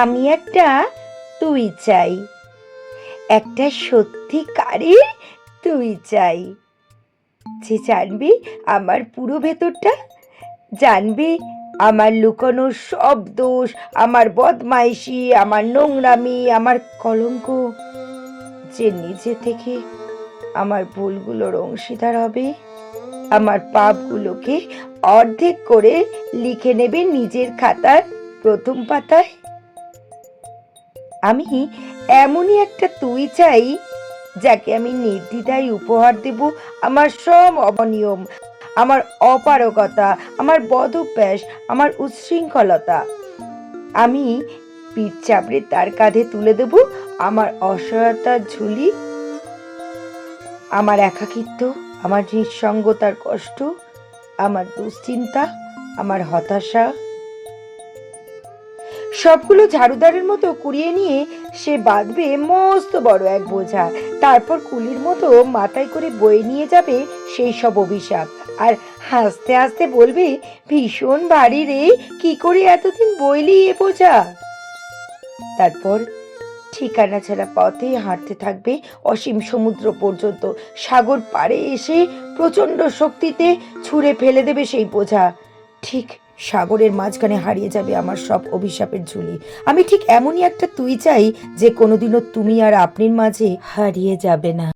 আমি একটা তুই চাই, একটা সত্যিকারের তুই চাই, যে জানবে আমার পুরো ভেতরটা, জানবে আমার লুকানো সব দোষ, আমার বদমাইশি, আমার নোংরামি, আমার কলঙ্ক, যে নিজে থেকে আমার ভুলগুলোর অংশীদার হবে, আমার পাপগুলোকে অর্ধেক করে লিখে নেবে নিজের খাতার প্রথম পাতায়। আমি এমনই একটা তুই চাই, যাকে আমি নির্দ্বিধায় উপহার দেব আমার সব অনিয়ম, আমার অপারগতা, আমার বদভ্যাস, আমার উচ্ছৃঙ্খলতা। আমি পিঠ চাপড়ে তার কাঁধে তুলে দেব আমার অসহায়তার ঝুলি, আমার একাকিত্ব, আমার নিঃসঙ্গতার কষ্ট, আমার দুশ্চিন্তা, আমার হতাশা, সবগুলো ঝাড়ুদারের মতো কুড়িয়ে নিয়ে সে বাঁধবে মস্ত বড় এক বোঝা। তারপর কুলির মতো মাথায় করে বয়ে নিয়ে যাবে সেই সব অভিশাপ, আর হাসতে হাসতে বলবে, ভীষণ ভারী রে, কি করে এতদিন বইলি এ বোঝা। তারপর ঠিকানা ছাড়া পথে হাঁটতে থাকবে অসীম সমুদ্র পর্যন্ত। সাগর পাড়ে এসে প্রচন্ড শক্তিতে ছুঁড়ে ফেলে দেবে সেই বোঝা। ঠিক সাগরের মাঝখানে হারিয়ে যাবে আমার সব অভিশাপের ঝুলি। আমি ঠিক এমনই একটা তুই চাই, যে কোনোদিনও তুমি আর আপনির মাঝে হারিয়ে যাবে না।